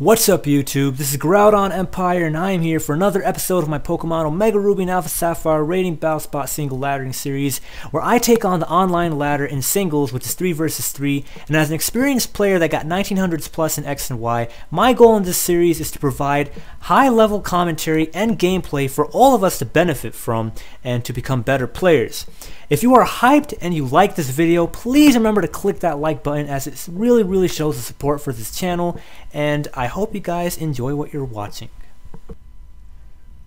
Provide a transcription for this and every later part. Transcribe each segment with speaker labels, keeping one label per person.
Speaker 1: What's up YouTube, this is GroudonEmpire and I am here for another episode of my Pokemon Omega Ruby and Alpha Sapphire Rating Battle Spot Single Laddering Series, where I take on the online ladder in singles, which is 3 versus 3, and as an experienced player that got 1900s plus in X and Y, my goal in this series is to provide high level commentary and gameplay for all of us to benefit from and to become better players. If you are hyped and you like this video, please remember to click that like button, as it really shows the support for this channel, and I hope you guys enjoy what you're watching.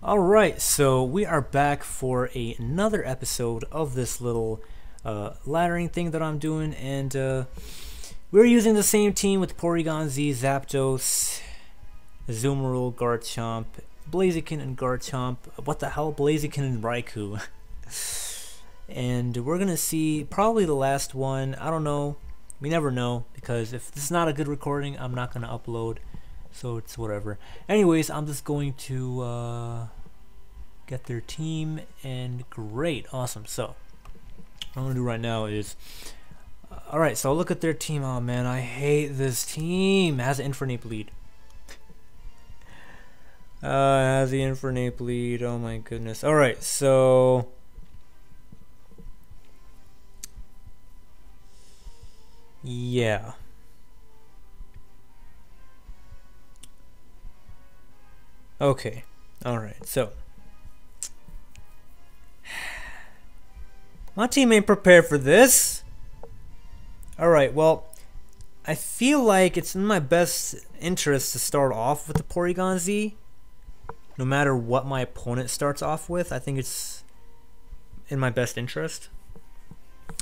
Speaker 1: Alright, so we are back for another episode of this little laddering thing that I'm doing, and we're using the same team with Porygon-Z, Zapdos, Azumarill, Garchomp, Blaziken, and Garchomp. What the hell? Blaziken and Raikou. And we're gonna see probably the last one. I don't know, we never know, because if this is not a good recording, I'm not gonna upload, so it's whatever. Anyways, I'm just going to get their team, and great, awesome. So what I'm gonna do right now is alright, so I'll look at their team. Oh man, I hate this team. It has an Infernape lead. It has the Infernape lead. Oh my goodness. Alright, so yeah. Okay. Alright, so my team ain't prepared for this. Alright, well, I feel like it's in my best interest to start off with the Porygon-Z. No matter what my opponent starts off with, I think it's in my best interest.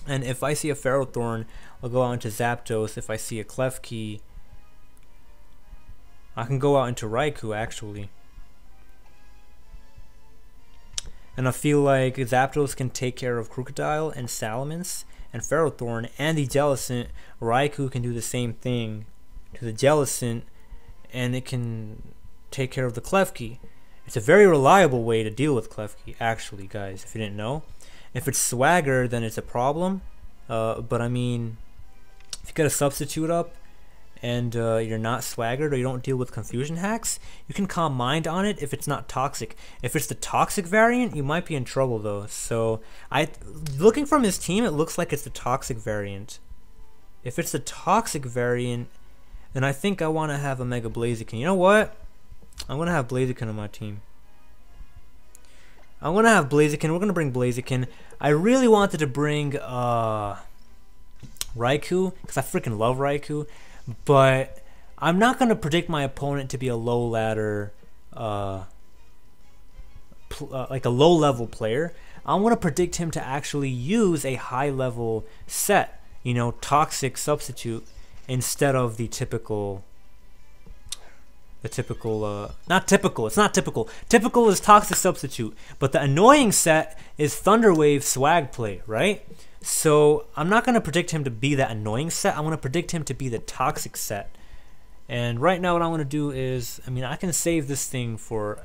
Speaker 1: And if I see a Ferrothorn, I'll go out into Zapdos. If I see a Klefki, I can go out into Raikou, actually. And I feel like Zapdos can take care of Crocodile and Salamence and Ferrothorn and the Jellicent. Raikou can do the same thing to the Jellicent, and it can take care of the Klefki. It's a very reliable way to deal with Klefki, actually, guys, if you didn't know. If it's Swagger, then it's a problem. But I mean, if you get a substitute up and you're not Swaggered, or you don't deal with confusion hacks, you can Calm Mind on it if it's not toxic. If it's the toxic variant, you might be in trouble though. So looking from his team, it looks like it's the toxic variant. If it's the toxic variant, then I think I want to have a Mega Blaziken. You know what? I'm going to have Blaziken on my team. I'm gonna have Blaziken. We're gonna bring Blaziken. I really wanted to bring Raikou, because I freaking love Raikou, but I'm not gonna predict my opponent to be a low ladder, like a low level player. I'm gonna predict him to actually use a high level set, you know, toxic substitute, instead of the typical. Not typical, it's not typical. Typical is toxic substitute, but the annoying set is Thunder Wave swag play, right? So I'm not going to predict him to be that annoying set. I'm going to predict him to be the toxic set. And right now what I'm going to do is, I mean, I can save this thing for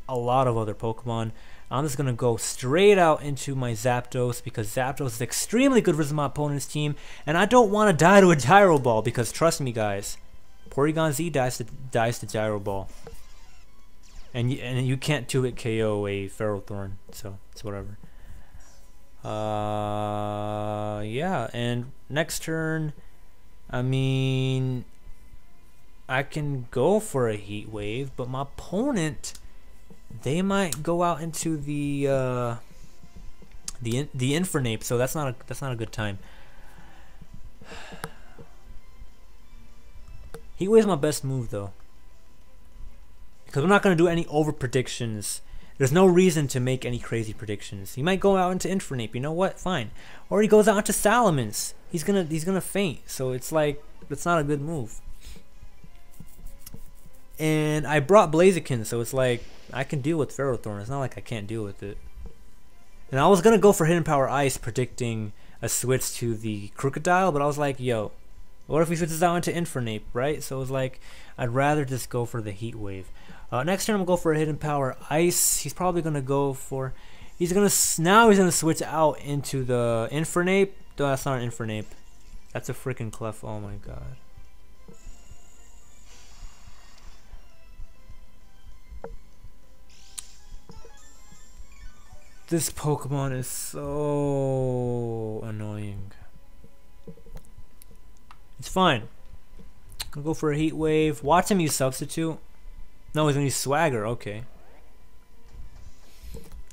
Speaker 1: a lot of other Pokemon. I'm just going to go straight out into my Zapdos, because Zapdos is extremely good versus my opponent's team, and I don't want to die to a Gyro Ball, because trust me guys, Porygon-Z dies to Gyro Ball, and you can't 2-hit KO a Ferrothorn, so it's whatever. Yeah, and next turn, I mean, I can go for a Heat Wave, but my opponent, they might go out into the Infernape, so that's not a good time. Heat Wave is my best move though, because we're not going to do any over predictions. There's no reason to make any crazy predictions. He might go out into Infernape, you know what, fine, or he goes out into Salamence. He's gonna faint, so it's like, that's not a good move. And I brought Blaziken, so it's like I can deal with Ferrothorn. It's not like I can't deal with it. And I was gonna go for Hidden Power Ice, predicting a switch to the Crocodile, but I was like, yo, what if he switches out into Infernape, right? So it was like, I'd rather just go for the Heat Wave. Next turn I'm gonna go for a Hidden Power Ice. He's probably gonna go for, now he's gonna switch out into the Infernape. No, that's not an Infernape. That's a freaking Clef. Oh my god. This Pokemon is so annoying. It's fine. I'll go for a Heat Wave. Watch him use Substitute. No, he's gonna use Swagger. Okay.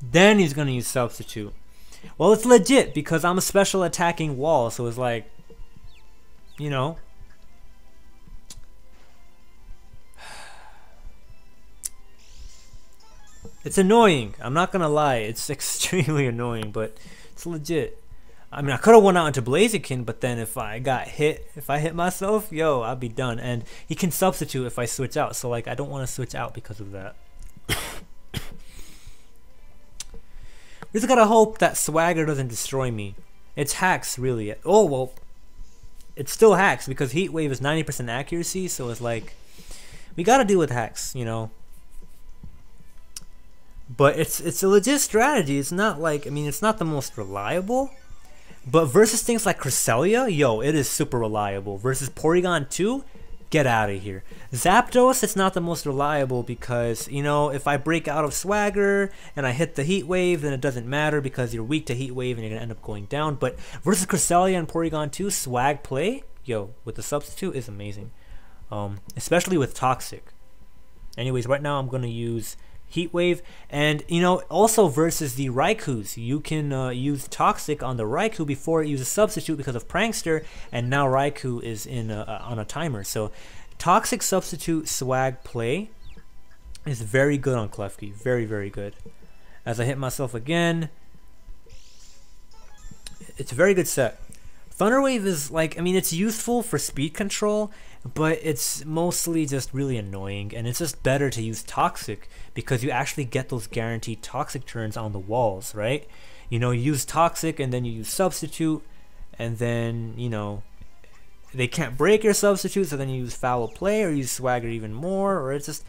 Speaker 1: Then he's gonna use Substitute. Well, it's legit because I'm a special attacking wall, so it's like, you know. It's annoying. I'm not gonna lie. It's extremely annoying, but it's legit. I mean, I could have went out into Blaziken, but then if I hit myself, yo, I'd be done. And he can substitute if I switch out, so like I don't want to switch out because of that. We just gotta hope that Swagger doesn't destroy me. It's hacks, really. Oh, well, it's still hacks because Heat Wave is 90% accuracy, so it's like, we gotta deal with hacks, you know. But it's a legit strategy. It's not like, I mean, it's not the most reliable. But versus things like Cresselia, yo, it is super reliable. Versus Porygon-Z, get out of here. Zapdos, it's not the most reliable because, you know, if I break out of Swagger and I hit the Heat Wave, then it doesn't matter because you're weak to Heat Wave and you're going to end up going down. But versus Cresselia and Porygon-Z, Swag play, yo, with the substitute is amazing. Especially with Toxic. Anyways, right now I'm going to use Heat Wave, and you know, also versus the Raikus, you can use Toxic on the Raikou before it uses Substitute because of Prankster, and now Raikou is in on a timer. So Toxic Substitute Swag play is very good on Klefki, very, very good. As I hit myself again, it's a very good set. Thunder Wave is like, I mean, it's useful for speed control, but it's mostly just really annoying, and it's just better to use Toxic because you actually get those guaranteed Toxic turns on the walls, right? You know, you use Toxic and then you use Substitute, and then, you know, they can't break your Substitute, so then you use Foul Play or use Swagger even more, or it's just,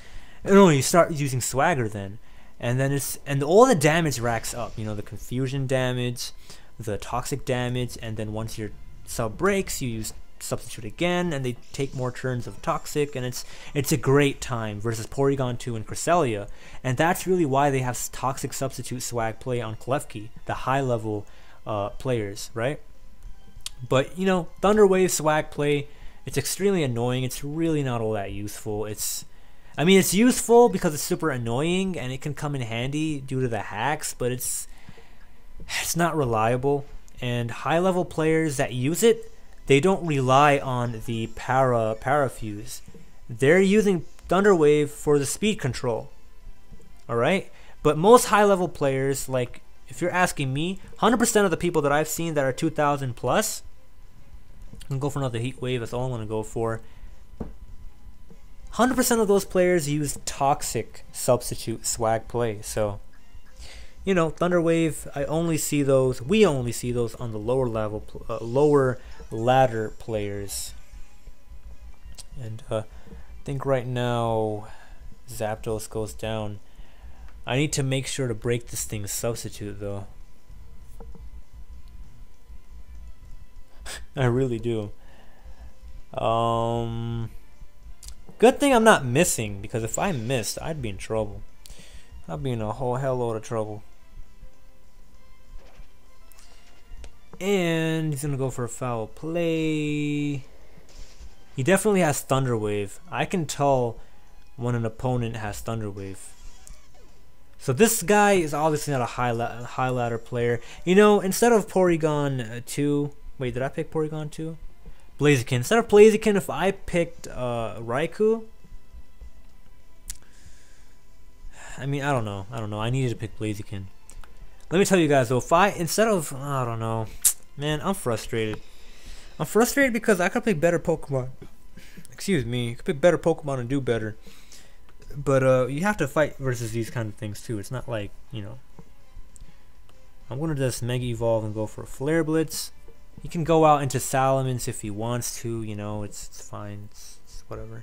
Speaker 1: no, you start using Swagger then, and then and all the damage racks up, you know, the confusion damage, the Toxic damage, and then once your sub breaks, you use Substitute again, and they take more turns of Toxic, and it's a great time versus Porygon-Z and Cresselia, and that's really why they have Toxic Substitute Swag play on Klefki, the high level players, right? But you know, Thunder Wave Swag play, it's extremely annoying. It's really not all that useful. I mean, it's useful because it's super annoying and it can come in handy due to the hacks, but it's not reliable. And high level players that use it, they don't rely on the Parafuse. They're using Thunder Wave for the speed control. Alright? But most high level players, like if you're asking me, 100% of the people that I've seen that are 2000 plus, I'm gonna go for another Heat Wave, that's all I'm gonna go for. 100% of those players use Toxic Substitute Swag play. So, you know, Thunder Wave, we only see those on the lower level, lower ladder players. And I think right now Zapdos goes down. I need to make sure to break this thing's Substitute though. I really do. Good thing I'm not missing, because if I missed, I'd be in trouble. I'd be in a whole hell load of trouble. And he's gonna go for a Foul Play. He definitely has Thunder Wave. I can tell when an opponent has Thunder Wave. So this guy is obviously not a high ladder player. You know, instead of Porygon-Z, wait, did I pick Porygon-Z? Blaziken. Instead of Blaziken, if I picked Raikou, I mean, I don't know. I needed to pick Blaziken. Let me tell you guys though, if I I don't know, man, I'm frustrated. I'm frustrated because I could pick better Pokemon. Excuse me, I could pick better Pokemon and do better. But you have to fight versus these kind of things too. It's not like, you know. I'm gonna just Mega Evolve and go for a Flare Blitz. He can go out into Salamence if he wants to, you know, it's fine, it's whatever.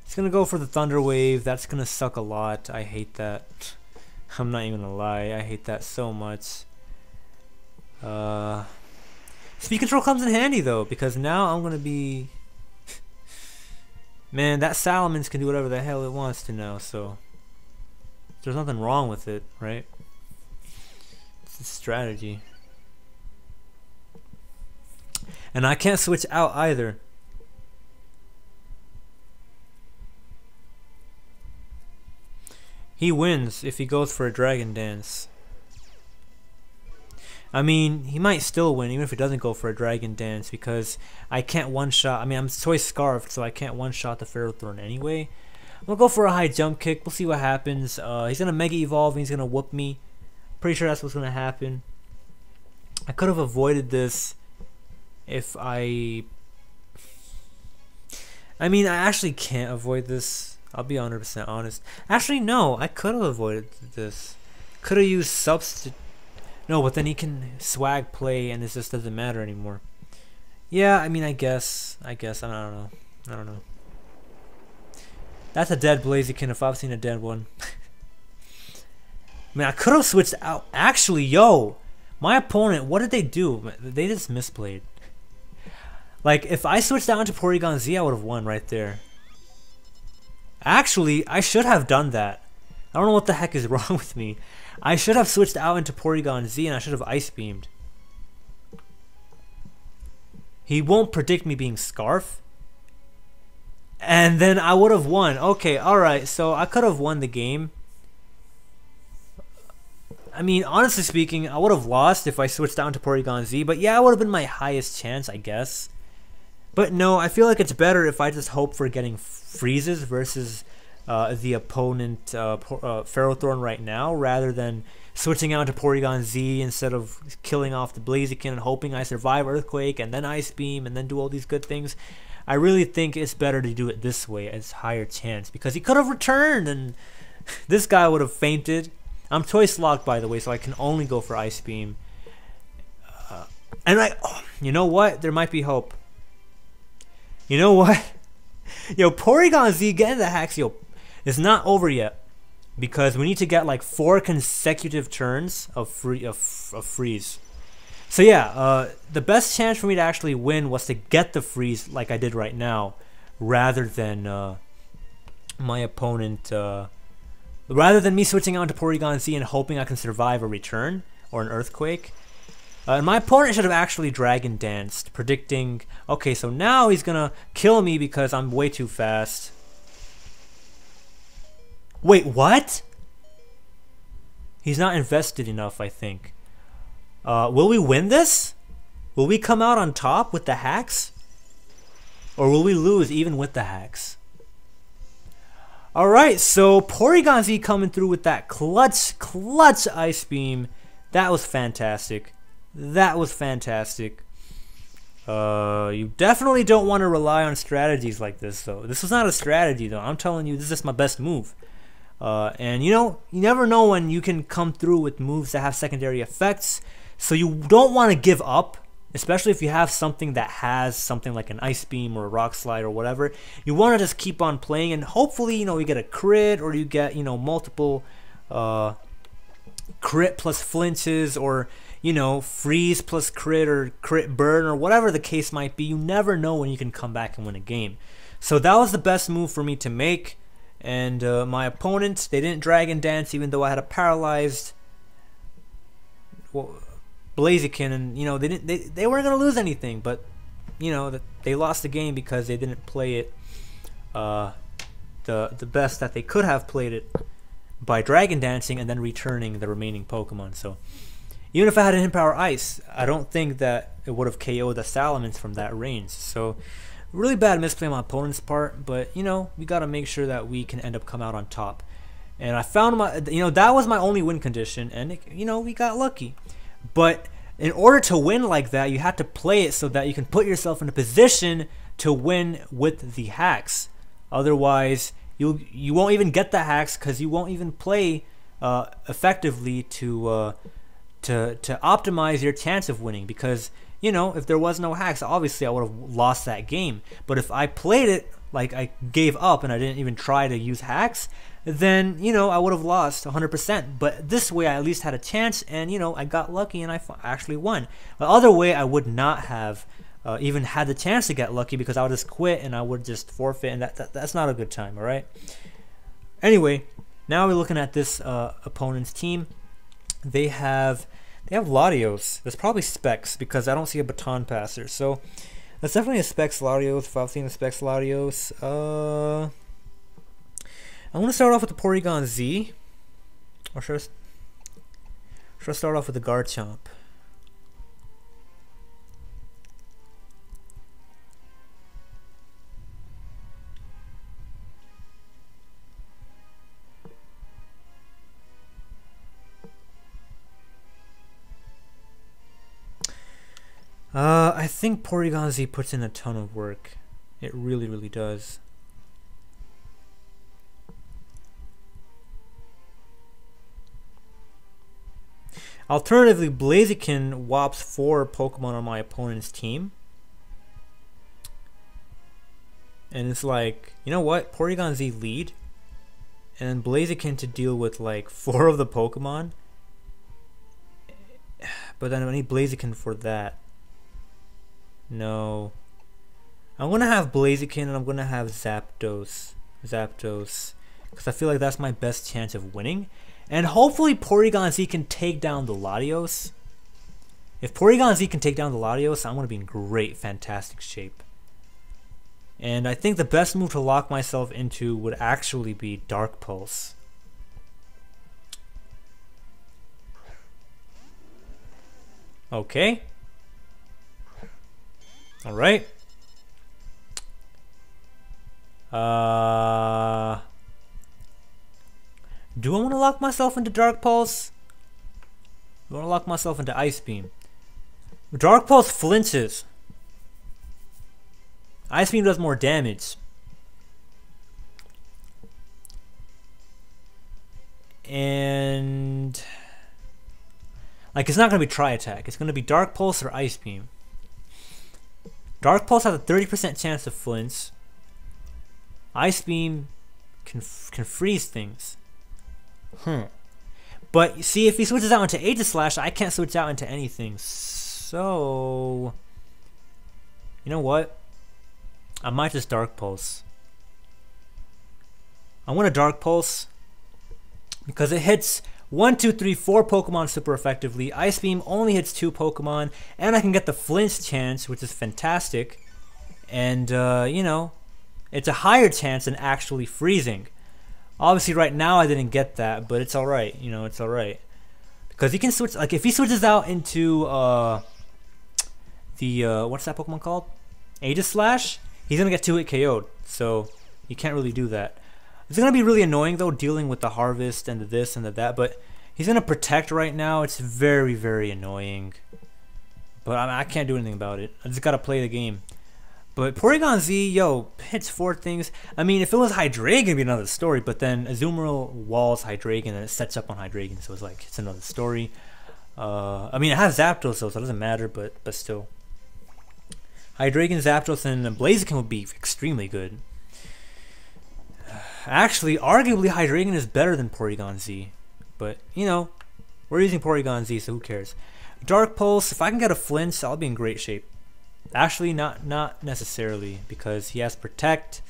Speaker 1: He's gonna go for the Thunder Wave. That's gonna suck a lot. I hate that. I'm not even gonna lie. I hate that so much. Speed control comes in handy though, because now I'm gonna be... Man, that Salamence can do whatever the hell it wants to now, so... There's nothing wrong with it, right? It's a strategy. And I can't switch out either. He wins if he goes for a Dragon Dance. I mean, he might still win even if he doesn't go for a Dragon Dance, because I can't one-shot. I mean, I'm Choice Scarfed, so I can't one-shot the Ferrothorn anyway. I'm gonna go for a high jump kick. We'll see what happens. He's gonna Mega Evolve and he's gonna whoop me. Pretty sure that's what's gonna happen. I could have avoided this if I mean, I actually can't avoid this. I'll be 100% honest. Actually, no, I could have avoided this. Could have used Substitute. No, but then he can swag play and it just doesn't matter anymore. Yeah, I mean, I guess, I don't know. I don't know. That's a dead Blaziken if I've seen a dead one. I mean, I could have switched out. Actually, yo, my opponent, what did they do? They just misplayed. Like, if I switched out into Porygon-Z, I would have won right there. Actually, I should have done that. I don't know what the heck is wrong with me. I should have switched out into Porygon-Z and I should have Ice Beamed. He won't predict me being Scarf. And then I would have won. Okay, alright, so I could have won the game. I mean, honestly speaking, I would have lost if I switched out into Porygon-Z. But yeah, it would have been my highest chance, I guess. But no, I feel like it's better if I just hope for getting freezes versus the opponent Ferrothorn right now, rather than switching out to Porygon-Z instead of killing off the Blaziken and hoping I survive Earthquake and then Ice Beam and then do all these good things. I really think it's better to do it this way. It's higher chance, because he could have returned and this guy would have fainted. I'm choice locked, by the way, so I can only go for Ice Beam. And you know what? There might be hope. You know what? Yo, Porygon-Z getting the hacks, yo, it's not over yet, because we need to get like 4 consecutive turns of freeze. So yeah, the best chance for me to actually win was to get the freeze like I did right now, rather than my opponent, rather than me switching on to Porygon-Z and hoping I can survive a return or an Earthquake. And my opponent should have actually Dragon Danced, predicting, okay, so now he's gonna kill me because I'm way too fast. Wait, what? He's not invested enough, I think. Will we win this? Will we come out on top with the hacks? Or will we lose even with the hacks? Alright, so Porygon-Z coming through with that clutch Ice Beam. That was fantastic. That was fantastic. You definitely don't want to rely on strategies like this, though. This was not a strategy, though. I'm telling you, this is my best move. And you know, you never know when you can come through with moves that have secondary effects. So you don't want to give up, especially if you have something that has something like an Ice Beam or a Rock Slide or whatever. You want to just keep on playing, and hopefully, you know, you get a crit, or you get, you know, multiple crit plus flinches, or, you know, freeze plus crit or crit burn, or whatever the case might be. You never know when you can come back and win a game. So that was the best move for me to make. And my opponents, they didn't Dragon Dance, even though I had a paralyzed Blaziken, and you know, they weren't gonna lose anything, but you know, they lost the game because they didn't play it the best that they could have played it by Dragon Dancing and then returning the remaining Pokemon. So even if I had an Empower Ice, I don't think that it would have KO'd the Salamence from that range. So really bad misplay on my opponent's part, but you know, we gotta make sure that we can end up come out on top. And I found that was my only win condition, and you know, we got lucky. But in order to win like that, you have to play it so that you can put yourself in a position to win with the hacks. Otherwise, you won't even get the hacks, because you won't even play effectively to optimize your chance of winning. Because, you know, if there was no hacks, obviously I would have lost that game. But if I played it like I gave up and I didn't even try to use hacks, then, you know, I would have lost 100%. But this way I at least had a chance, and, you know, I got lucky and I actually won. The other way I would not have even had the chance to get lucky, because I would just quit and I would just forfeit, and that's not a good time, all right? Anyway, now we're looking at this opponent's team. They have Latios. There's probably Specs, because I don't see a Baton Passer. So that's definitely a Specs Latios. If I've seen a Specs Latios, I want to start off with the Porygon-Z, or should I start off with the Garchomp? I think Porygon-Z puts in a ton of work. It really, really does. Alternatively, Blaziken whops 4 Pokemon on my opponent's team. And it's like, you know what? Porygon-Z lead, and then Blaziken to deal with like 4 of the Pokemon. But then I need Blaziken for that. No. I'm going to have Blaziken, and I'm going to have Zapdos. Because I feel like that's my best chance of winning. And hopefully Porygon-Z can take down the Latios. If Porygon-Z can take down the Latios, I'm going to be in great, fantastic shape. And I think the best move to lock myself into would actually be Dark Pulse. Okay. Alright. Do I want to lock myself into Dark Pulse? Do I want to lock myself into Ice Beam? Dark Pulse flinches. Ice Beam does more damage. And like, it's not going to be Tri-Attack. It's going to be Dark Pulse or Ice Beam. Dark Pulse has a 30% chance to flinch. Ice Beam can freeze things. But you see, if he switches out into Aegislash, I can't switch out into anything. So, you know what? I might just Dark Pulse. I want a Dark Pulse because it hits 1, 2, 3, 4 Pokemon super effectively. Ice Beam only hits 2 Pokemon, and I can get the flinch chance, which is fantastic. And you know, it's a higher chance than actually freezing. Obviously, right now I didn't get that, but it's all right. You know, it's all right because he can switch. Like, if he switches out into what's that Pokemon called? Aegislash. He's gonna get 2-hit KO'd, so you can't really do that. It's gonna be really annoying though, dealing with the Harvest and the this and the that. But he's gonna Protect right now. It's very, very annoying. But I can't do anything about it. I just gotta play the game. But Porygon-Z, yo, hits 4 things. I mean, if it was Hydreigon, it'd be another story. But then Azumarill walls Hydreigon, and it sets up on Hydreigon, so it's like, it's another story. I mean, it has Zapdos, so it doesn't matter, but still. Hydreigon, Zapdos, and Blaziken would be extremely good. Actually, arguably, Hydreigon is better than Porygon-Z. But, you know, we're using Porygon-Z, so who cares? Dark Pulse, if I can get a flinch, I'll be in great shape. Actually, not necessarily, because he has Protect,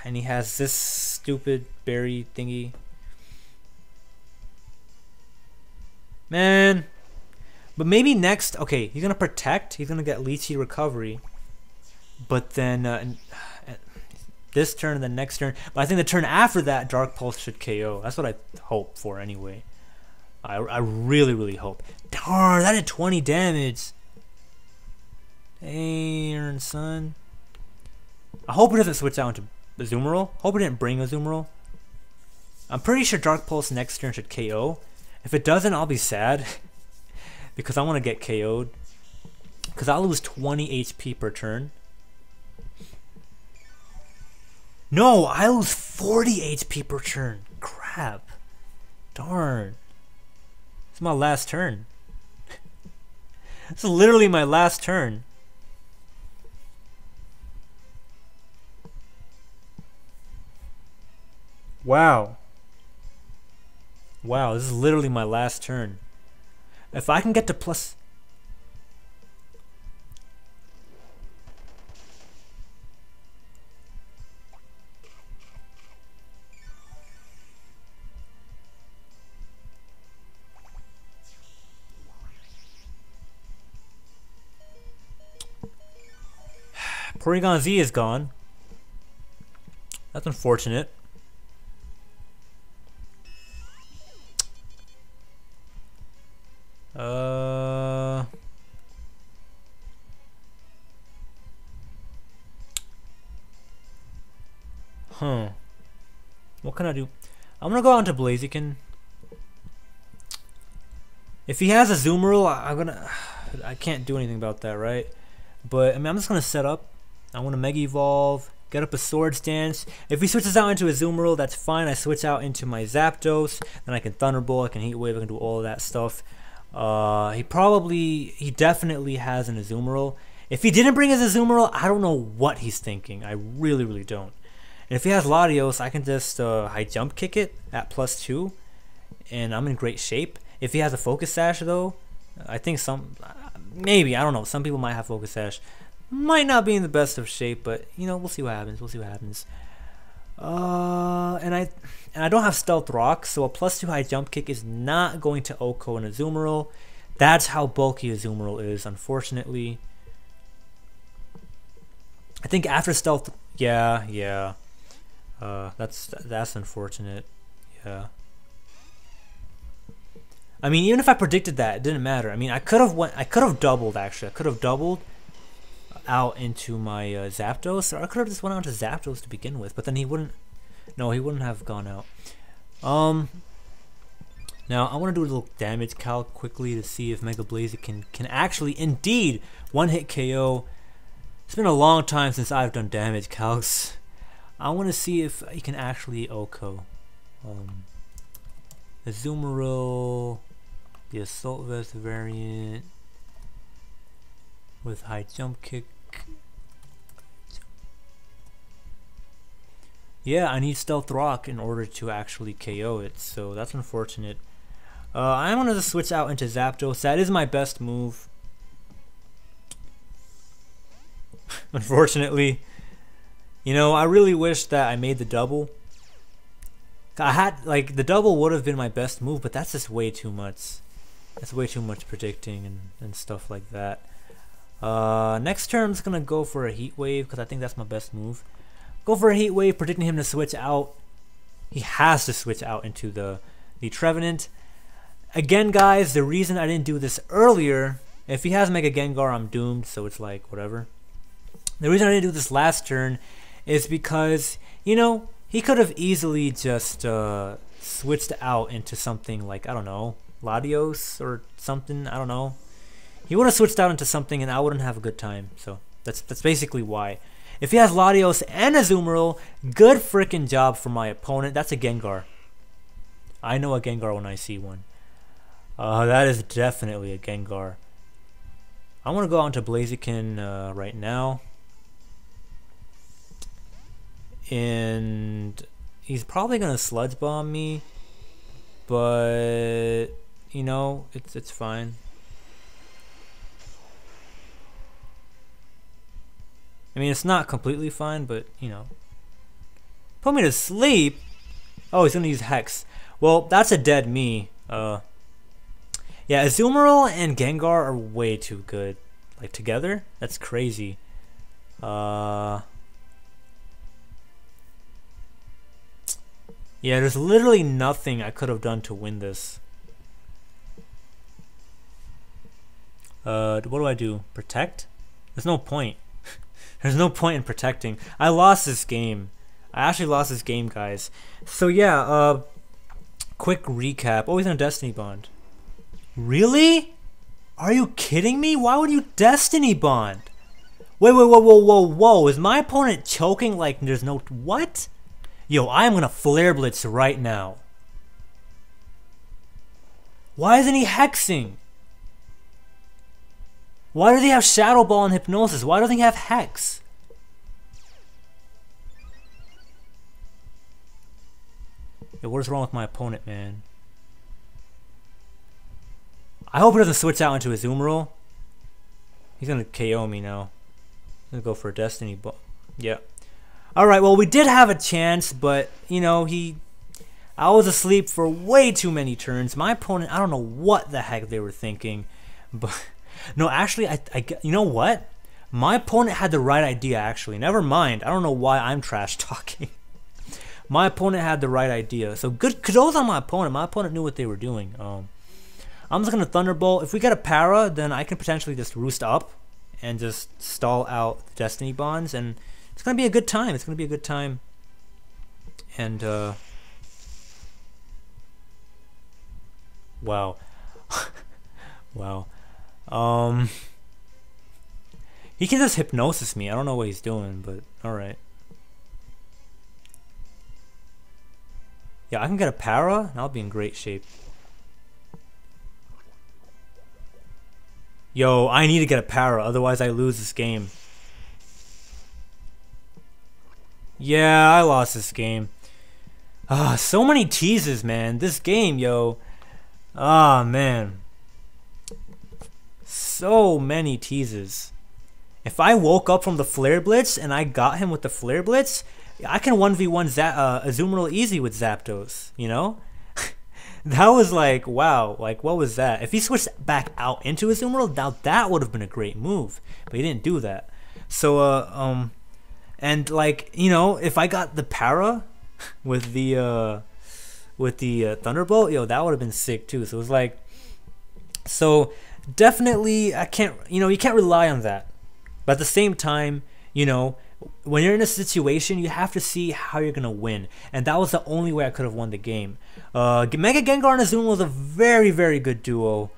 Speaker 1: and he has this stupid berry thingy. Man, but maybe next. Okay, he's gonna Protect. He's gonna get Leechy Recovery, but then this turn and the next turn. But I think the turn after that, Dark Pulse should KO. That's what I hope for anyway. I really, really hope. Darn, that did 20 damage. Aaron, son. I hope it doesn't switch out into Azumarill. Hope it didn't bring Azumarill. I'm pretty sure Dark Pulse next turn should KO. If it doesn't, I'll be sad. Because I want to get KO'd. Because I'll lose 20 HP per turn. No, I lose 40 HP per turn. Crap. Darn. It's my last turn. It's literally my last turn. Wow. Wow, this is literally my last turn. If I can get to plus... Porygon-Z is gone. That's unfortunate. What can I do? I'm gonna go out into Blaziken. If he has a Zoomerl, I can't do anything about that, right? But I mean, I'm just gonna set up. I want to Mega Evolve, get up a Swords Dance. If he switches out into a Zoomerl, that's fine. I switch out into my Zapdos, then I can Thunderbolt, I can Heat Wave, I can do all of that stuff. He definitely has an Azumarill. If he didn't bring his Azumarill, I don't know what he's thinking. I really, really don't. And if he has Latios, I can just high jump kick it at +2, and I'm in great shape. If he has a Focus Sash, though, I think maybe, I don't know. Some people might have Focus Sash. Might not be in the best of shape, but you know, we'll see what happens. We'll see what happens. And I don't have Stealth Rock, so a +2 high jump kick is not going to OHKO an Azumarill. That's how bulky Azumarill is, unfortunately. I think after Stealth, yeah. That's unfortunate. Yeah. I mean, even if I predicted that, it didn't matter. I mean, I could have doubled actually. I could have doubled out into my Zapdos, or I could have just went out to Zapdos to begin with, but then he wouldn't. No, he wouldn't have gone out. Now I want to do a little damage calc quickly to see if Mega Blaziken can actually, indeed, one-hit KO. It's been a long time since I've done damage calcs. I want to see if he can actually OHKO. The Azumarill, the Assault Vest variant with high jump kick. Yeah, I need Stealth Rock in order to actually KO it, so that's unfortunate. I'm going to switch out into Zapdos. That is my best move. Unfortunately. You know, I really wish that I made the double. The double would have been my best move, but that's just way too much. That's way too much predicting and stuff like that. Next turn, I'm just going to go for a Heat Wave, because I think that's my best move. Go for a Heat Wave, predicting him to switch out. He has to switch out into the Trevenant. Again, guys, the reason I didn't do this earlier, if he has Mega Gengar, I'm doomed, so it's like, whatever. The reason I didn't do this last turn is because, you know, he could have easily just switched out into something like, I don't know, Latios or something, I don't know. He would have switched out into something and I wouldn't have a good time, so that's basically why. If he has Latios and Azumarill, good freaking job for my opponent. That's a Gengar. I know a Gengar when I see one. That is definitely a Gengar. I want to go on to Blaziken right now. And he's probably going to Sludge Bomb me. But, you know, it's fine. I mean, it's not completely fine, but, you know. Put me to sleep? Oh, he's going to use Hex. Well, that's a dead me. Yeah, Azumarill and Gengar are way too good. Like, together? That's crazy. Yeah, there's literally nothing I could have done to win this. What do I do? Protect? There's no point. There's no point in protecting. I lost this game. I actually lost this game, guys. So yeah, quick recap. Oh, he's in a Destiny Bond. Really? Are you kidding me? Why would you Destiny Bond? Wait, whoa. Is my opponent choking like there's no... What? Yo, I am gonna Flare Blitz right now. Why isn't he hexing? Why does he have Shadow Ball and Hypnosis? Why doesn't he have Hex? Yo, what is wrong with my opponent, man? I hope he doesn't switch out into his Azumarill. He's gonna KO me now. I'm gonna go for a Destiny Ball. Yeah. Alright, well, we did have a chance, but, you know, I was asleep for way too many turns. My opponent, I don't know what the heck they were thinking. But, no, actually, you know what? My opponent had the right idea, actually. Never mind. I don't know why I'm trash talking. My opponent had the right idea. So, good kudos on my opponent. My opponent knew what they were doing. I'm just going to Thunderbolt. If we get a Para, then I can potentially just roost up and just stall out the Destiny Bonds. And it's going to be a good time. It's going to be a good time. And, wow. Wow. He can just Hypnosis me. I don't know what he's doing, but alright. Yeah, I can get a Para, and I'll be in great shape. Yo, I need to get a Para, otherwise I lose this game. Yeah, I lost this game. Ah, so many teases, man. This game, yo. Ah, man. So many teases. If I woke up from the Flare Blitz and I got him with the Flare Blitz, I can 1v1 Azumarill easy with Zapdos, you know? That was like, wow, like what was that? If he switched back out into Azumarill, now that would have been a great move, but he didn't do that. So and like, you know, if I got the Para with the Thunderbolt, yo, that would have been sick too. So it was like, so definitely I can't, you know, you can't rely on that. But at the same time, you know, when you're in a situation, you have to see how you're going to win. And that was the only way I could have won the game. Mega Gengar and Azumarill was a very, very good duo.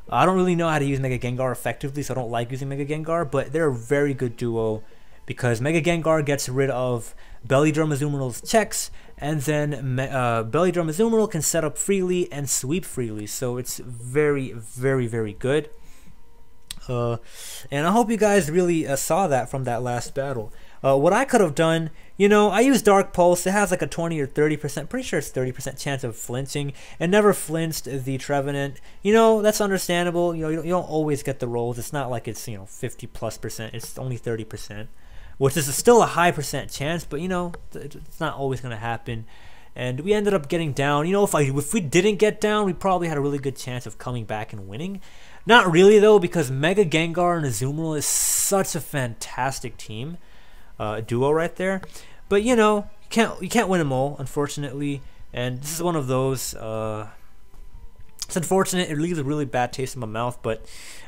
Speaker 1: I don't really know how to use Mega Gengar effectively, so I don't like using Mega Gengar. But they're a very good duo because Mega Gengar gets rid of Belly Drum Azumarill's checks. And then Belly Drum Azumarill can set up freely and sweep freely. So it's very, very, very good. And I hope you guys really saw that from that last battle. What I could have done, you know, I used Dark Pulse. It has like a 20 or 30%, pretty sure it's 30% chance of flinching. It never flinched the Trevenant. You know, that's understandable. You know, you don't always get the rolls. It's not like it's, you know, 50+%. It's only 30%, which is still a high percent chance, but, you know, it's not always going to happen. And we ended up getting down. You know, if we didn't get down, we probably had a really good chance of coming back and winning. Not really, though, because Mega Gengar and Azumarill is such a fantastic team. Duo right there. But, you know, you can't win them all, unfortunately. And this is one of those. It's unfortunate. It leaves a really bad taste in my mouth. But,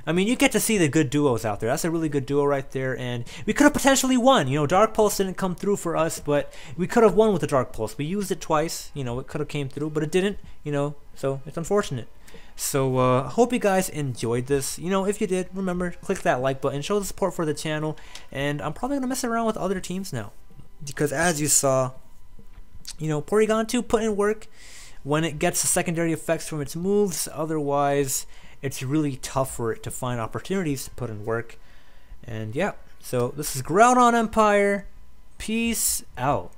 Speaker 1: I mean, you get to see the good duos out there. That's a really good duo right there. And we could have potentially won. You know, Dark Pulse didn't come through for us, but we could have won with the Dark Pulse. We used it twice. You know, it could have came through, but it didn't. You know, so it's unfortunate. So I hope you guys enjoyed this. You know, if you did, remember, click that like button, show the support for the channel, and I'm probably going to mess around with other teams now. Because as you saw, you know, Porygon-Z put in work when it gets the secondary effects from its moves. Otherwise, it's really tough for it to find opportunities to put in work. And yeah, so this is GroudonEmpire. Peace out.